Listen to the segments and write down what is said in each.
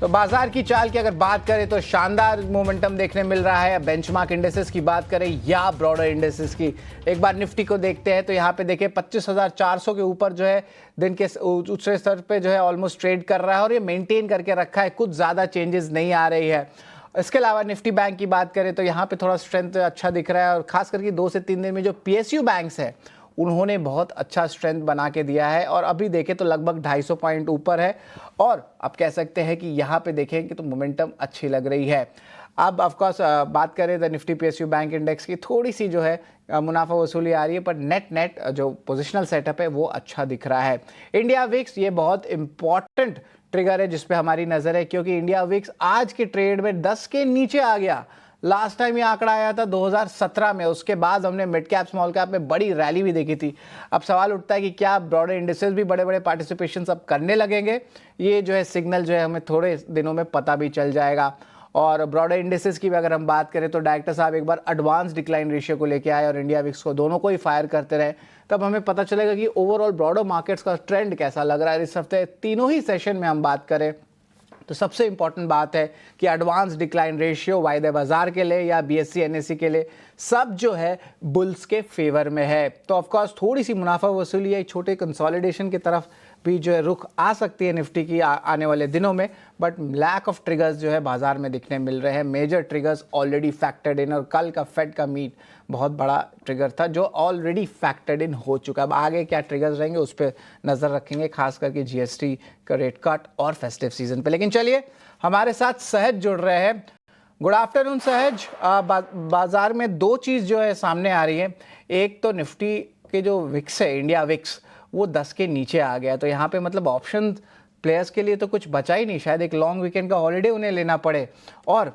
तो बाजार की चाल की अगर बात करें तो शानदार मोमेंटम देखने मिल रहा है। बेंचमार्क इंडेक्सेस की बात करें या ब्रॉडर इंडेक्सेस की, एक बार निफ्टी को देखते हैं तो यहाँ पे देखिए 25,400 के ऊपर जो है दिन के ऊंचे स्तर पे जो है ऑलमोस्ट ट्रेड कर रहा है और ये मेंटेन करके रखा है, कुछ ज़्यादा चेंजेस नहीं आ रही है। इसके अलावा निफ्टी बैंक की बात करें तो यहाँ पे थोड़ा स्ट्रेंथ अच्छा दिख रहा है और खास करके 2 से 3 दिन में जो पीएसयू बैंक्स है उन्होंने बहुत अच्छा स्ट्रेंथ बना के दिया है और अभी देखें तो लगभग 250 पॉइंट ऊपर है और आप कह सकते हैं कि यहाँ पे देखेंगे तो मोमेंटम अच्छी लग रही है। अब ऑफकोर्स बात करें तो निफ्टी पीएसयू बैंक इंडेक्स की थोड़ी सी जो है मुनाफा वसूली आ रही है, पर नेट जो पोजिशनल सेटअप है वो अच्छा दिख रहा है। इंडिया विक्स ये बहुत इंपॉर्टेंट ट्रिगर है जिस पे हमारी नज़र है, क्योंकि इंडिया विक्स आज के ट्रेड में 10 के नीचे आ गया। लास्ट टाइम ये आंकड़ा आया था 2017 में, उसके बाद हमने मिड कैप स्मॉल कैप में बड़ी रैली भी देखी थी। अब सवाल उठता है कि क्या ब्रॉडर इंडिसेस भी बड़े बड़े पार्टिसिपेशन अब करने लगेंगे? ये जो है सिग्नल जो है हमें थोड़े दिनों में पता भी चल जाएगा। और ब्रॉडर इंडिसेस की भी अगर हम बात करें तो डायरेक्टर साहब एक बार एडवांस डिक्लाइन रेशियो को लेके आए और इंडिया विक्स को दोनों को ही फायर करते रहे, तब हमें पता चलेगा कि ओवरऑल ब्रॉडर मार्केट्स का ट्रेंड कैसा लग रहा है इस हफ्ते। तीनों ही सेशन में हम बात करें तो सबसे इंपॉर्टेंट बात है कि एडवांस डिक्लाइन रेशियो वायदे बाजार के लिए या बीएससी एनएससी के लिए सब जो है बुल्स के फेवर में है। तो ऑफकोर्स थोड़ी सी मुनाफा वसूली है, छोटे कंसोलिडेशन की तरफ भी जो है रुख आ सकती है निफ्टी की आने वाले दिनों में, बट लैक ऑफ ट्रिगर्स जो है बाजार में दिखने मिल रहे हैं। Major triggers already factored in और कल का फेड का मीट बहुत बड़ा ट्रिगर था जो ऑलरेडी फैक्टर्ड इन हो चुका है। अब आगे क्या ट्रिगर्स रहेंगे उस पर नज़र रखेंगे, खास करके जीएसटी का रेट कट और फेस्टिव सीजन पे। लेकिन चलिए हमारे साथ सहज जुड़ रहे हैं। गुड आफ्टरनून सहज। बाजार में दो चीज़ जो है सामने आ रही है, एक तो निफ्टी के जो विक्स है इंडिया विक्स वो 10 के नीचे आ गया, तो यहाँ पे मतलब ऑप्शन प्लेयर्स के लिए तो कुछ बचा ही नहीं, शायद एक लॉन्ग वीकेंड का हॉलीडे उन्हें लेना पड़े। और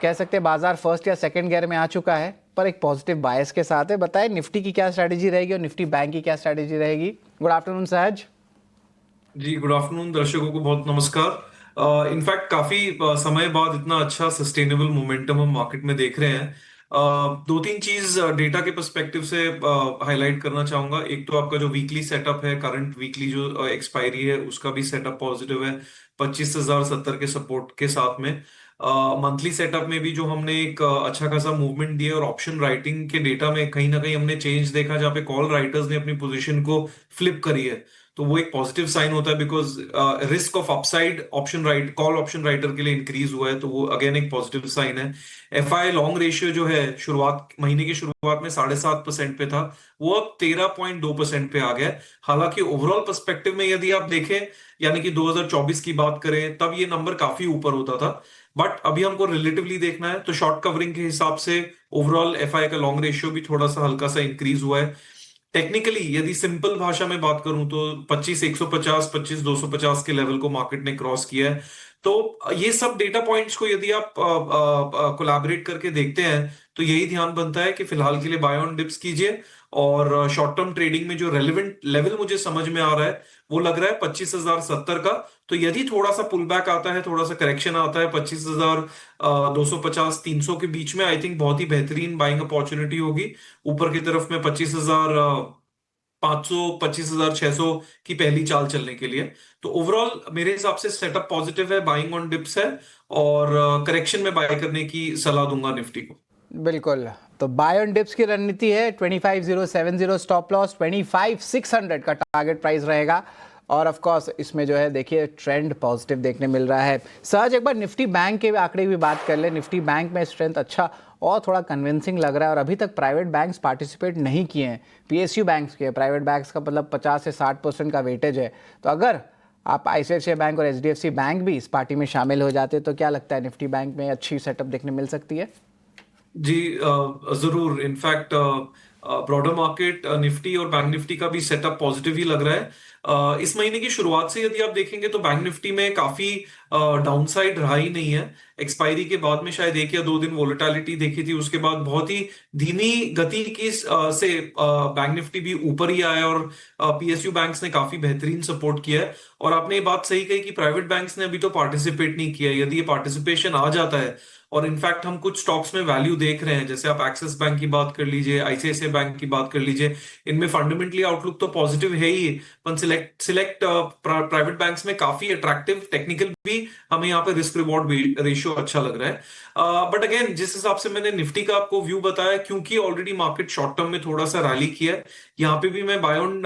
कह सकते हैं बाजार फर्स्ट या सेकंड गियर में आ चुका है पर एक पॉजिटिव बायस के साथ है। बताएं निफ्टी की क्या स्ट्रैटेजी रहेगी और निफ्टी बैंक की क्या स्ट्रैटेजी रहेगी? गुड आफ्टरनून सहज। जी गुड आफ्टरनून, दर्शकों को बहुत नमस्कार। इनफैक्ट काफी समय बाद इतना अच्छा सस्टेनेबल मोमेंटम हम मार्केट में देख रहे हैं। दो तीन चीज डेटा के पर्सपेक्टिव से हाईलाइट करना चाहूंगा। एक तो आपका जो वीकली सेटअप है, करंट वीकली जो एक्सपायरी है उसका भी सेटअप पॉजिटिव है 25,070 के सपोर्ट के साथ में। मंथली सेटअप में भी जो हमने एक अच्छा खासा मूवमेंट दिया और ऑप्शन राइटिंग के डेटा में कहीं ना कहीं हमने चेंज देखा जहाँ पे कॉल राइटर्स ने अपनी पोजीशन को फ्लिप करी है, तो वो एक पॉजिटिव साइन होता है because risk of upside option right call option writer के लिए इंक्रीज हुआ है, तो वो अगेन एक पॉजिटिव साइन है। एफआई लॉन्ग रेशियो जो है शुरुआत महीने की शुरुआत में 7.5% पे था, वो अब 13.2% पे आ गया है। हालांकि ओवरऑल पर्सपेक्टिव में यदि आप देखें यानी कि 2024 की बात करें तब ये नंबर काफी ऊपर होता था, बट अभी हमको रिलेटिवली देखना है तो शॉर्ट कवरिंग के हिसाब से ओवरऑल एफआई का लॉन्ग रेशियो भी थोड़ा सा हल्का सा इंक्रीज हुआ है। टेक्निकली यदि सिंपल भाषा में बात करूं तो 25,150 25,250 के लेवल को मार्केट ने क्रॉस किया है। तो ये सब डेटा पॉइंट्स को यदि आप कोलैबोरेट करके देखते हैं तो यही ध्यान बनता है कि फिलहाल के लिए बाय ऑन डिप्स कीजिए और शॉर्ट टर्म ट्रेडिंग में जो रेलेवेंट लेवल मुझे समझ में आ रहा है वो लग रहा है 25,070 का। तो यदि थोड़ा सा पुल बैक आता है, थोड़ा सा करेक्शन आता है 25,250 300 के बीच में, आई थिंक बहुत ही बेहतरीन बाइंग अपॉर्चुनिटी होगी। ऊपर की तरफ में 25,500 25,600 की पहली चाल चलने के लिए। तो ओवरऑल मेरे हिसाब से सेटअप पॉजिटिव है, बाइंग ऑन डिप्स है और करेक्शन में बाय करने की सलाह दूंगा निफ्टी को। बिल्कुल, तो बाय ऑन डिप्स की रणनीति है 25,070 स्टॉप लॉस, 25,600 का टारगेट प्राइस रहेगा और ऑफ कोर्स इसमें जो है देखिए ट्रेंड पॉजिटिव देखने मिल रहा है। सहज एक बार निफ्टी बैंक के आंकड़े भी बात कर ले। निफ्टी बैंक में स्ट्रेंथ अच्छा और थोड़ा कन्विंसिंग लग रहा है और अभी तक प्राइवेट बैंक्स पार्टिसिपेट नहीं किए हैं, पीएसयू बैंक्स के। प्राइवेट बैंक्स का मतलब 50 से 60% का वेटेज है, तो अगर आप आईसीआईसीआई बैंक और एचडीएफसी बैंक भी इस पार्टी में शामिल हो जाते तो क्या लगता है निफ्टी बैंक में अच्छी सेटअप देखने मिल सकती है? जी जरूर। इनफैक्ट ब्रॉडर मार्केट निफ्टी और बैंक निफ्टी का भी सेटअप पॉजिटिव ही लग रहा है। इस महीने की शुरुआत से यदि आप देखेंगे तो बैंक निफ्टी में काफी डाउनसाइड रहा ही नहीं है। एक्सपायरी के बाद में शायद 1 या 2 दिन वोलेटिलिटी देखी थी, उसके बाद बहुत ही धीमी गति की से बैंक निफ्टी भी ऊपर ही आया और पीएसयू बैंक्स ने काफी बेहतरीन सपोर्ट किया है। और आपने ये बात सही कही कि प्राइवेट बैंक्स ने अभी तो पार्टिसिपेट नहीं किया। यदि ये पार्टिसिपेशन आ जाता है और इनफैक्ट हम कुछ स्टॉक्स में वैल्यू देख रहे हैं, जैसे आप एक्सिस बैंक की बात कर लीजिए, आईसीआईसीआई बैंक की बात कर लीजिए, इनमें फंडामेंटली आउटलुक तो पॉजिटिव है ही, पर सिलेक्ट प्राइवेट बैंक्स में काफी अट्रैक्टिव टेक्निकल भी हमें यहाँ पे रिस्क रिवॉर्ड रेशियो अच्छा लग रहा है। बट अगेन जिस हिसाब से मैंने निफ्टी का आपको व्यू बताया, क्योंकि ऑलरेडी मार्केट शॉर्ट टर्म में थोड़ा सा रैली किया है, यहाँ पे भी मैं बाय ऑन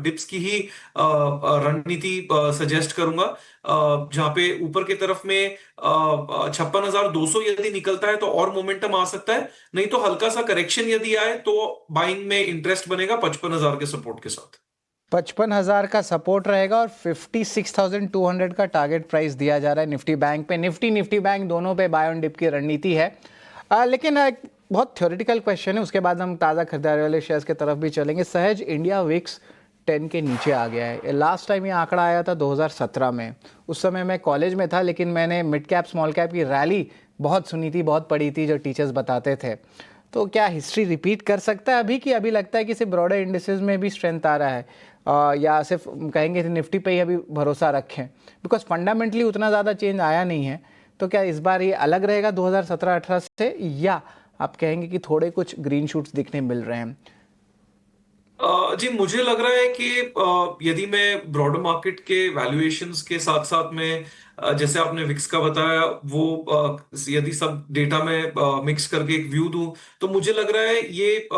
डिप्स की ही रणनीति सजेस्ट करूंगा, जहां पे ऊपर की तरफ में 56,200 यदि निकलता है तो और मोमेंटम आ सकता है, नहीं तो हल्का सा करेक्शन यदि आए तो बाइंग में इंटरेस्ट बनेगा 55,000 के सपोर्ट के साथ। 55,000 का सपोर्ट रहेगा और 56,200 का टारगेट प्राइस दिया जा रहा है निफ्टी बैंक पे। निफ्टी बैंक दोनों पे बाय ऑन डिप की रणनीति है। लेकिन एक बहुत थ्योरेटिकल क्वेश्चन है, उसके बाद हम ताज़ा खरीदारी वाले शेयर्स की तरफ भी चलेंगे। सहज इंडिया विक्स 10 के नीचे आ गया है। लास्ट टाइम ये आंकड़ा आया था 2017 में, उस समय मैं कॉलेज में था, लेकिन मैंने मिड कैप स्मॉल कैप की रैली बहुत सुनी थी, बहुत पढ़ी थी, जो टीचर्स बताते थे। तो क्या हिस्ट्री रिपीट कर सकता है अभी, कि अभी लगता है कि सिर्फ ब्रॉडर इंडिसेस में भी स्ट्रेंथ आ रहा है, या सिर्फ कहेंगे निफ्टी पे ही अभी भरोसा रखें, बिकॉज फंडामेंटली उतना ज़्यादा चेंज आया नहीं है। तो क्या इस बार ये अलग रहेगा 2017-18 से, या आप कहेंगे कि थोड़े कुछ ग्रीन शूट्स दिखने मिल रहे हैं? जी मुझे लग रहा है कि यदि मैं ब्रॉडर मार्केट के वैल्यूएशंस के साथ साथ में जैसे आपने विक्स का बताया, वो यदि सब डेटा में मिक्स करके एक व्यू दूं, तो मुझे लग रहा है ये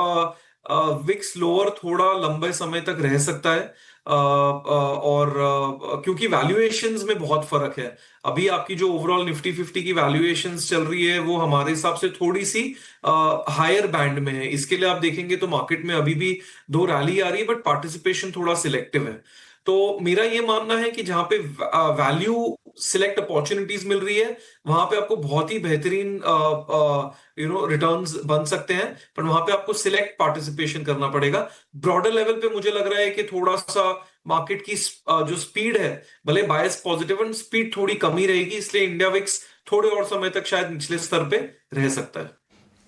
विक्स लोअर थोड़ा लंबे समय तक रह सकता है। और क्योंकि वैल्यूएशंस में बहुत फर्क है, अभी आपकी जो ओवरऑल निफ्टी 50 की वैल्यूएशंस चल रही है वो हमारे हिसाब से थोड़ी सी हायर बैंड में है। इसके लिए आप देखेंगे तो मार्केट में अभी भी दो रैली आ रही है, बट पार्टिसिपेशन थोड़ा सिलेक्टिव है। तो मेरा ये मानना है कि जहां पे वैल्यू सिलेक्ट अपॉर्चुनिटीज मिल रही है, वहां पे आपको बहुत ही बेहतरीन रिटर्न्स बन सकते हैं, पर वहां पे आपको सिलेक्ट पार्टिसिपेशन करना पड़ेगा। ब्रॉडर लेवल पे मुझे लग रहा है कि थोड़ा सा मार्केट की जो स्पीड है, भले बायस पॉजिटिव एंड स्पीड थोड़ी कमी रहेगी, इसलिए इंडिया विक्स थोड़े और समय तक शायद निचले स्तर पे रह सकता है।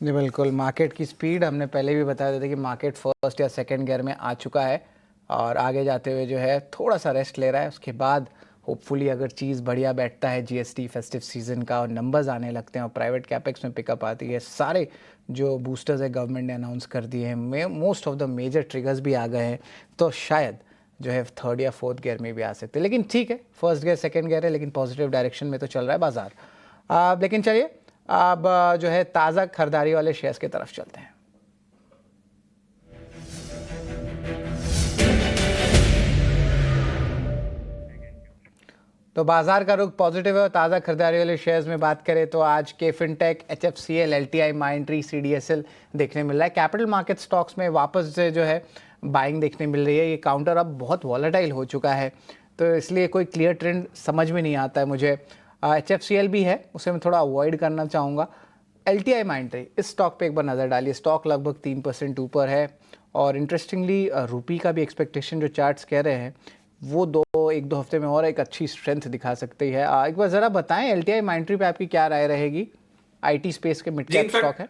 जी बिल्कुल, मार्केट की स्पीड हमने पहले भी बताया था कि मार्केट फर्स्ट या सेकंड गियर में आ चुका है और आगे जाते हुए जो है थोड़ा सा रेस्ट ले रहा है। उसके बाद होपफुली अगर चीज़ बढ़िया बैठता है, जीएसटी फेस्टिव सीजन का और नंबर्स आने लगते हैं और प्राइवेट कैपेक्स में पिकअप आती है, सारे जो बूस्टर्स है गवर्नमेंट ने अनाउंस कर दिए हैं, most of the major triggers भी आ गए हैं, तो शायद जो है थर्ड या फोर्थ गियर में भी आ सकते हैं। लेकिन ठीक है, फर्स्ट गियर सेकंड गियर है, लेकिन पॉजिटिव डायरेक्शन में तो चल रहा है बाजार। लेकिन चलिए अब जो है ताज़ा खरीदारी वाले शेयर्स की तरफ चलते हैं। तो बाजार का रुख पॉजिटिव है और ताज़ा खरीदारी वाले शेयर्स में बात करें तो आज K fintech, HFCL, LTI, माइंट्री, CDSL देखने मिल रहा है। कैपिटल मार्केट स्टॉक्स में वापस से जो है बाइंग देखने मिल रही है। ये काउंटर अब बहुत वॉलेटाइल हो चुका है, तो इसलिए कोई क्लियर ट्रेंड समझ में नहीं आता है मुझे। एचएफसीएल भी है, उसे मैं थोड़ा अवॉइड करना चाहूँगा। एलटीआई, माइंट्री, इस स्टॉक पे एक बार नज़र डालिए। स्टॉक लगभग 3% ऊपर है और इंटरेस्टिंगली रुपी का भी एक्सपेक्टेशन जो चार्ट्स कह रहे हैं वो एक दो हफ्ते में और एक अच्छी स्ट्रेंथ दिखा सकती है। एक बार ज़रा बताएं एलटीआई, माइंट्री पे आपकी क्या राय रहेगी? आईटी स्पेस के मिड कैप स्टॉक है।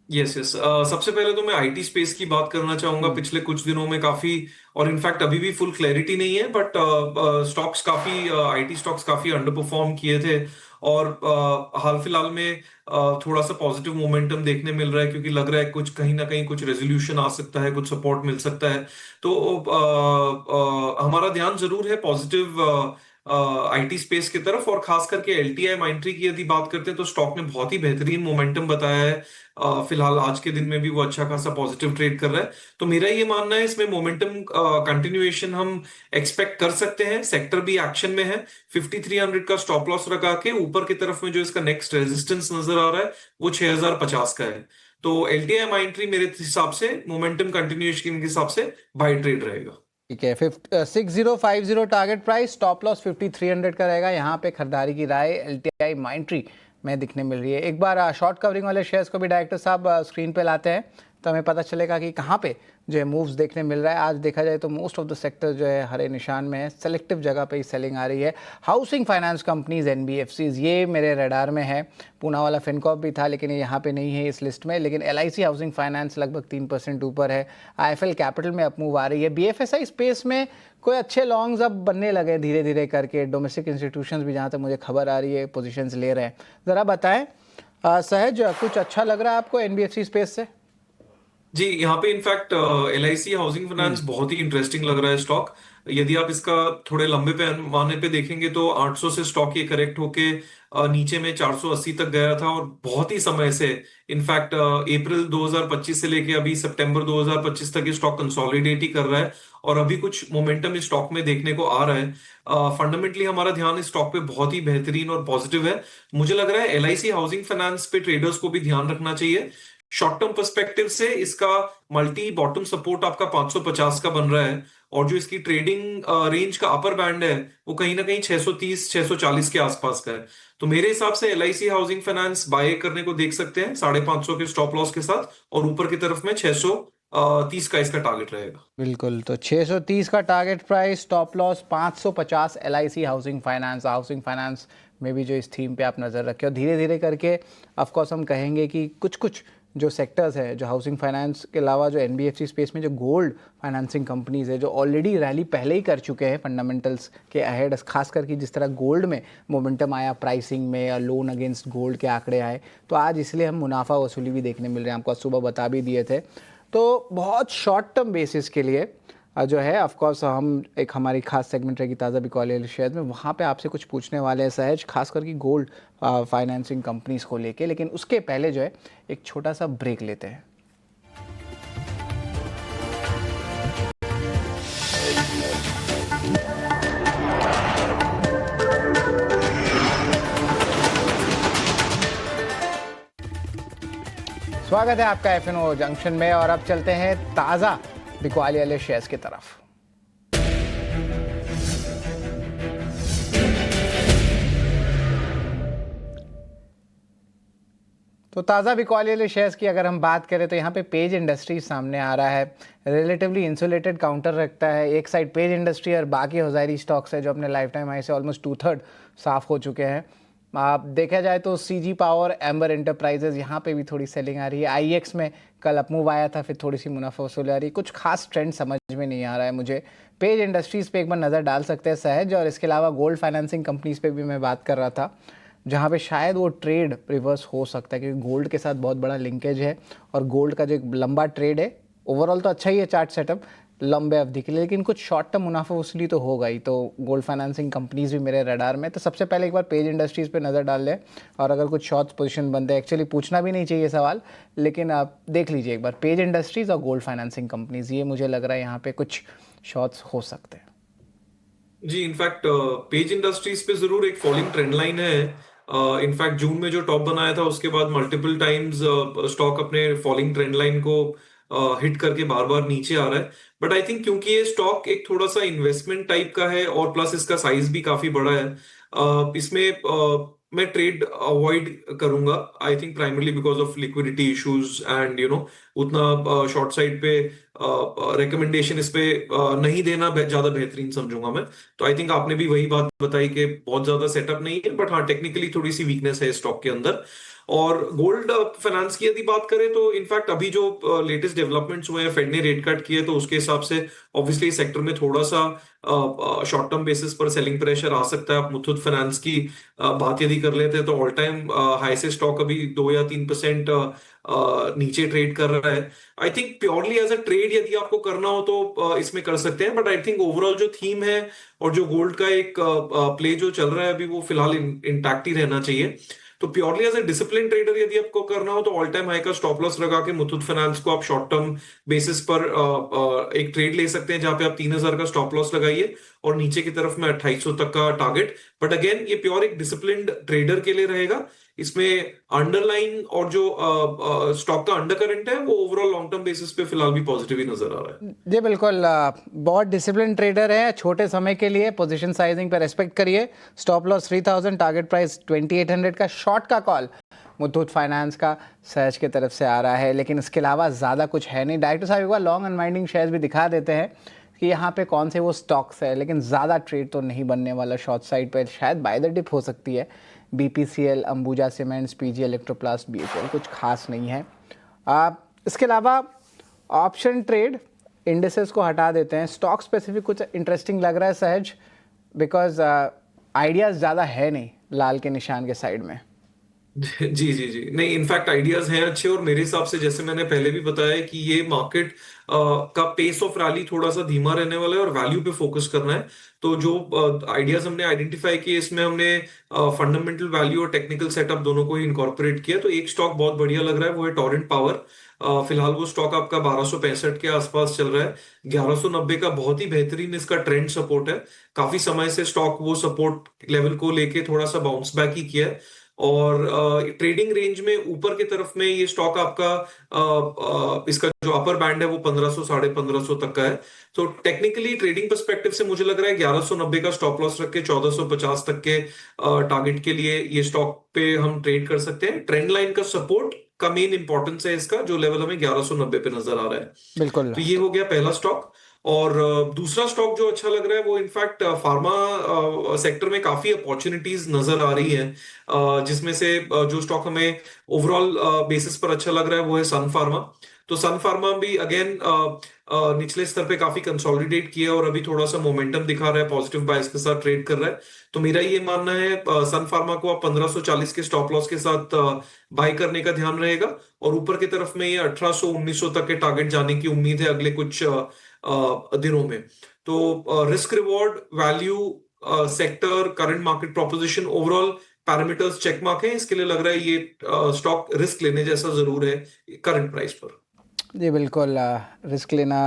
यस यस, सबसे पहले तो मैं आईटी स्पेस की बात करना चाहूंगा। पिछले कुछ दिनों में काफी, और इनफैक्ट अभी भी फुल क्लैरिटी नहीं है, बट स्टॉक्स काफी आईटी स्टॉक्स काफी अंडर परफॉर्म किए थे, और हाल फिलहाल में थोड़ा सा पॉजिटिव मोमेंटम देखने मिल रहा है, क्योंकि लग रहा है कुछ कहीं ना कहीं कुछ रेजोल्यूशन आ सकता है, कुछ सपोर्ट मिल सकता है। तो हमारा ध्यान जरूर है पॉजिटिव आईटी स्पेस की तरफ, और खास करके एलटीआई, माइंट्री की यदि बात करते हैं तो स्टॉक ने बहुत ही बेहतरीन मोमेंटम बताया है। फिलहाल आज के दिन में भी वो अच्छा खासा पॉजिटिव ट्रेड कर रहा है। तो मेरा ये मानना है इसमें मोमेंटम कंटिन्यूएशन हम एक्सपेक्ट कर सकते हैं। सेक्टर भी एक्शन में है, 5300 का स्टॉप लॉस लगा के ऊपर की तरफ में जो इसका नेक्स्ट रेजिस्टेंस नजर आ रहा है वो 6050 का है। तो एलटीआई, माइंट्री मेरे हिसाब से मोमेंटम कंटिन्यूएशन के हिसाब से बाय ट्रेड रहेगा। ठीक है, 6050 टारगेट प्राइस, स्टॉप लॉस 5300 का रहेगा। यहाँ पे खरीदारी की राय एलटीआई, माइंट्री में दिखने मिल रही है। एक बार शॉर्ट कवरिंग वाले शेयर्स को भी डायरेक्टर साहब स्क्रीन पे लाते हैं तो हमें पता चलेगा कि कहाँ पे जो है मूव्स देखने मिल रहा है। आज देखा जाए तो मोस्ट ऑफ द सेक्टर जो है हरे निशान में है, सेलेक्टिव जगह पे ही सेलिंग आ रही है। हाउसिंग फाइनेंस कंपनीज, एनबीएफसीज, ये मेरे रडार में है। पूना वाला फिनकॉर्प भी था लेकिन ये यहाँ पे नहीं है इस लिस्ट में। लेकिन एलआईसी हाउसिंग फाइनेंस लगभग 3% ऊपर है। आईएफएल कैपिटल में अपमूव आ रही है। बीएफएसआई स्पेस में कोई अच्छे लॉन्ग्स अब बनने लगे धीरे धीरे करके। डोमेस्टिक इंस्टीट्यूशंस भी जहाँ तक मुझे खबर आ रही है पोजीशंस ले रहे हैं। ज़रा बताएं सहज, कुछ अच्छा लग रहा है आपको एनबीएफसी स्पेस से? जी, यहाँ पे इनफैक्ट एलआईसी हाउसिंग फाइनेंस बहुत ही इंटरेस्टिंग लग रहा है स्टॉक। यदि आप इसका थोड़े लंबे पैमाने पे देखेंगे तो 800 से स्टॉक ये करेक्ट होके नीचे में 480 तक गया था, और बहुत ही समय से, इनफैक्ट अप्रैल 2025 से लेके अभी सितंबर 2025 तक ये स्टॉक कंसोलिडेट ही कर रहा है, और अभी कुछ मोमेंटम इस स्टॉक में देखने को आ रहा है। फंडामेंटली हमारा ध्यान इस स्टॉक पे बहुत ही बेहतरीन और पॉजिटिव है। मुझे लग रहा है एलआईसी हाउसिंग फाइनेंस पे ट्रेडर्स को भी ध्यान रखना चाहिए। शॉर्ट टर्म पर्सपेक्टिव से इसका मल्टी बॉटम सपोर्ट आपका 550 का बन रहा है, और जो इसकी ट्रेडिंग रेंज का अपर बैंड है वो कहीं ना कहीं 630 640 के आसपास का है। तो मेरे हिसाब से एलआईसी हाउसिंग फाइनेंस बाय करने को देख सकते हैं 550 के स्टॉप लॉस के साथ, और ऊपर की तरफ में 630 का इसका टारगेट रहेगा। बिल्कुल, तो 630 का target price, stop loss 550, LIC housing finance में भी जो इस थीम पे आप नज़र रखें, और धीरे धीरे करके ऑफ कोर्स हम कहेंगे कि कुछ कुछ जो सेक्टर्स है, जो हाउसिंग फाइनेंस के अलावा जो एनबीएफसी स्पेस में जो गोल्ड फाइनेंसिंग कंपनीज है, जो ऑलरेडी रैली पहले ही कर चुके हैं फंडामेंटल्स के अहेड, खास करके जिस तरह गोल्ड में मोमेंटम आया, प्राइसिंग में या लोन अगेंस्ट गोल्ड के आंकड़े आए, तो आज इसलिए हम मुनाफा वसूली भी देखने मिल रहे हैं। आपको सुबह बता भी दिए थे। तो बहुत शॉर्ट टर्म बेसिस के लिए जो है ऑफ कोर्स हम एक हमारी खास सेगमेंट रहेगी ताज़ा बिकॉल वाले शेयर में, वहाँ पे आपसे कुछ पूछने वाले हैं सहज, खास करके गोल्ड फाइनेंसिंग कंपनीज को लेके। लेकिन उसके पहले जो है एक छोटा सा ब्रेक लेते हैं। स्वागत है आपका एफएनओ जंक्शन में, और अब चलते हैं ताज़ा बिकवाली वाले शेयर्स की तरफ। तो ताज़ा बिकवाली वाले शेयर्स की अगर हम बात करें तो यहाँ पे पेज इंडस्ट्री सामने आ रहा है। रिलेटिवली इंसुलेटेड काउंटर रखता है, एक साइड पेज इंडस्ट्री और बाकी हज़ारी स्टॉक्स है जो अपने लाइफ टाइम हाई से ऑलमोस्ट 2/3 साफ हो चुके हैं। आप देखा जाए तो सीजी पावर, एम्बर एंटरप्राइजेज, यहाँ पे भी थोड़ी सेलिंग आ रही है। आईएक्स में कल अपमूव आया था, फिर थोड़ी सी मुनाफा वसूली आ रही है। कुछ खास ट्रेंड समझ में नहीं आ रहा है मुझे। पेज इंडस्ट्रीज़ पे एक बार नज़र डाल सकते हैं सहज, और इसके अलावा गोल्ड फाइनेंसिंग कंपनीज़ पे भी मैं बात कर रहा था, जहाँ पे शायद वो ट्रेड रिवर्स हो सकता है, क्योंकि गोल्ड के साथ बहुत बड़ा लिंकेज है, और गोल्ड का जो एक लंबा ट्रेड है, ओवरऑल तो अच्छा ही है चार्ट सेटअप लंबे अवधि के लिए, लेकिन कुछ शॉर्ट टर्म मुनाफा वसूली तो होगा ही। तो गोल्ड फाइनेंसिंग कंपनीज भी मेरे रडार में। तो सबसे पहले एक बार पेज इंडस्ट्रीज़ पे नज़र डाल लें, और अगर कुछ शॉर्ट पोजीशन बनते हैं, एक्चुअली पूछना भी नहीं चाहिए सवाल, लेकिन आप देख लीजिए एक बार पेज इंडस्ट्रीज़ और गोल्ड फाइनेंसिंग कंपनीज, ये मुझे लग रहा है यहाँ पे कुछ शॉर्ट्स हो सकते हैं। जी, इनफैक्ट पेज इंडस्ट्रीज पे जरूर एक फॉलिंग ट्रेंड लाइन है। इनफैक्ट जून में जो टॉप बनाया था उसके बाद मल्टीपल टाइम्स स्टॉक अपने फॉलिंग ट्रेंड लाइन को हिट करके बार बार नीचे आ रहा है। बट आई थिंक क्योंकि ये स्टॉक एक थोड़ा सा इन्वेस्टमेंट टाइप का है, और प्लस इसका साइज भी काफी बड़ा है, इसमें मैं ट्रेड अवॉइड करूंगा। I think primarily because of liquidity issues, and उतना शॉर्ट साइड पे रिकमेंडेशन इस पे नहीं देना ज्यादा बेहतरीन समझूंगा मैं। तो आई थिंक आपने भी वही बात बताई कि बहुत ज्यादा सेटअप नहीं है, बट हाँ टेक्निकली थोड़ी सी वीकनेस है स्टॉक के अंदर। और गोल्ड फाइनेंस की यदि बात करें तो इनफैक्ट अभी जो लेटेस्ट डेवलपमेंट्स हुए हैं, फेड ने रेट कट किए, तो उसके हिसाब से ऑब्वियसली सेक्टर में थोड़ा सा शॉर्ट टर्म बेसिस पर सेलिंग प्रेशर आ सकता है। आप मुथूट फाइनेंस की बात यदि कर लेते हैं तो ऑल टाइम हाई से स्टॉक अभी 2 या 3% नीचे ट्रेड कर रहा है। I think purely as a trade यदि आपको करना हो तो इसमें कर सकते हैं, बट आई थिंक ओवरऑल जो थीम है और जो गोल्ड का एक प्ले जो चल रहा है अभी, वो फिलहाल इंटैक्ट ही रहना चाहिए। तो purely as a discipline trader यदि आपको करना हो तो ऑल टाइम हाई का स्टॉप लॉस लगा के मुथूट फाइनेंस को आप शॉर्ट टर्म बेसिस पर एक ट्रेड ले सकते हैं, जहां पे आप 3000 का स्टॉप लॉस लगाइए और नीचे की तरफ में 2800 तक का टारगेट। बट अगेन ये प्योर एक डिसिप्लिन ट्रेडर के लिए रहेगा। इसमें अंडरलाइन और जो स्टॉक का अंडर करंट है वो ओवरऑल लॉन्ग टर्म बेसिस पे फिलहाल भी पॉजिटिव ही नजर आ रहा है। जी बिल्कुल, बहुत डिसिप्लिन ट्रेडर है। छोटे समय के लिए पोजीशन साइजिंग पर रेस्पेक्ट करिए। स्टॉप लॉस 3000, टारगेट प्राइस 2800 का। शॉर्ट का कॉल मुथूट फाइनेंस का सहज की तरफ से आ रहा है, लेकिन इसके अलावा ज़्यादा कुछ है नहीं। डायरेक्टर साहब एक बार लॉन्ग अनवाइंडिंग शेयर्स भी दिखा देते हैं कि यहाँ पे कौन से वो स्टॉक्स है, लेकिन ज़्यादा ट्रेड तो नहीं बनने वाला। शॉर्ट साइड पे शायद बाय द डिप हो सकती है। BPCL, Ambuja cements, PG Electroplast, BHEL, कुछ खास नहीं है। इसके अलावा ऑप्शन ट्रेड, इंडिसेस को हटा देते हैं। स्टॉक स्पेसिफिक कुछ इंटरेस्टिंग लग रहा है सहज, बिकॉज आइडियाज़ ज़्यादा है नहीं लाल के निशान के साइड में। जी जी जी, नहीं इनफैक्ट आइडियाज हैं अच्छे, और मेरे हिसाब से जैसे मैंने पहले भी बताया कि ये मार्केट का पेस ऑफ रैली थोड़ा सा धीमा रहने वाला है और वैल्यू पे फोकस करना है। तो जो आइडियाज हमने आइडेंटिफाई किए, इसमें हमने फंडामेंटल वैल्यू और टेक्निकल सेटअप दोनों को ही इनकॉर्पोरेट किया। तो एक स्टॉक बहुत बढ़िया लग रहा है, वो है टोरेंट पावर। फिलहाल वो स्टॉक आपका 1265 के आसपास चल रहा है। 1190 का बहुत ही बेहतरीन इसका ट्रेंड सपोर्ट है। काफी समय से स्टॉक वो सपोर्ट लेवल को लेके थोड़ा सा बाउंस बैक ही किया है, और ट्रेडिंग रेंज में ऊपर की तरफ में ये स्टॉक आपका इसका जो अपर बैंड है वो 1500 साढ़े 1500 तक का है। तो टेक्निकली ट्रेडिंग पर्सपेक्टिव से मुझे लग रहा है 1190 का स्टॉप लॉस रख के 1450 तक के टारगेट के लिए ये स्टॉक पे हम ट्रेड कर सकते हैं। ट्रेंड लाइन का सपोर्ट का मेन इंपॉर्टेंस है इसका, जो लेवल हमें 1190 पे नजर आ रहा है। बिल्कुल। तो ये हो गया पहला स्टॉक। और दूसरा स्टॉक जो अच्छा लग रहा है वो इनफैक्ट फार्मा सेक्टर में काफी अपॉर्चुनिटीज नजर आ रही है, जिसमें से जो स्टॉक हमें ओवरऑल बेसिस पर अच्छा लग रहा है वो है सन फार्मा। तो सन फार्मा भी अगेन निचले स्तर पे काफी कंसोलिडेट किया और अभी थोड़ा सा मोमेंटम दिखा रहा है, पॉजिटिव बायस के साथ ट्रेड कर रहा है। तो मेरा ये मानना है सन फार्मा को आप 1540 के स्टॉप लॉस के साथ बाय करने का ध्यान रहेगा, और ऊपर की तरफ में ये 1800 1900 तक के टारगेट जाने की उम्मीद है अगले कुछ दिनों में। तो risk reward value sector current market proposition overall parameters check mark है, इसके लिए लग रहा है ये स्टॉक रिस्क लेने जैसा जरूर है करंट प्राइस पर। जी बिल्कुल, रिस्क लेना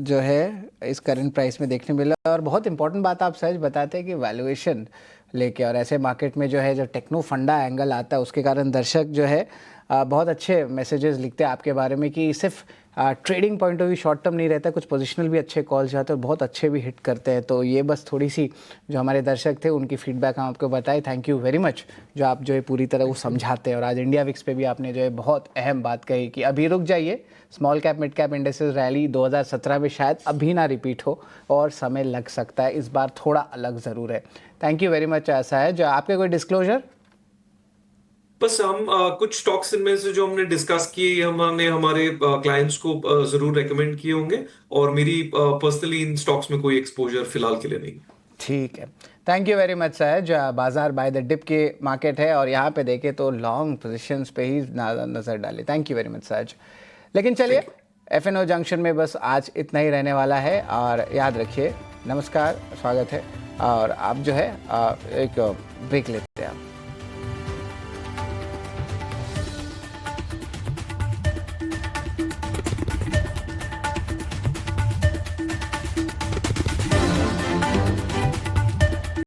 जो है इस करंट प्राइस में देखने मिला। और बहुत इंपॉर्टेंट बात आप सहज बताते हैं कि वैल्यूएशन लेके, और ऐसे मार्केट में जो है जो टेक्नो फंडा एंगल आता है उसके कारण दर्शक जो है बहुत अच्छे मैसेजेस लिखते हैं आपके बारे में कि सिर्फ trading point of view short term नहीं रहता, कुछ पोजिशनल भी अच्छे कॉल्स जाते हैं और बहुत अच्छे भी हिट करते हैं। तो ये बस थोड़ी सी जो हमारे दर्शक थे उनकी फीडबैक हम आपको बताए। थैंक यू वेरी मच जो आप जो है पूरी तरह वो समझाते हैं। और आज इंडिया विक्स पे भी आपने जो है बहुत अहम बात कही कि अभी रुक जाइए, small cap mid cap indexes rally 2017 में शायद अभी ना रिपीट हो और समय लग सकता है, इस बार थोड़ा अलग ज़रूर है। Thank you very much. ऐसा है जो आपके कोई डिस्क्लोजर? बस हम कुछ स्टॉक्स इनमें से जो हमने डिस्कस किए हमने हमारे क्लाइंट्स को जरूर रेकमेंड किए होंगे, और मेरी पर्सनली इन स्टॉक्स में कोई एक्सपोजर फिलहाल के लिए नहीं। ठीक है, थैंक यू वेरी मच सहज। बाजार बाय द डिप की मार्केट है और यहाँ पे देखें तो लॉन्ग पोजीशंस पे ही नज़र डालें। थैंक यू वेरी मच सहज। लेकिन चलिए, FNO जंक्शन में बस आज इतना ही रहने वाला है, और याद रखिए, नमस्कार, स्वागत है। और आप जो है एक ब्रेक लेते हैं।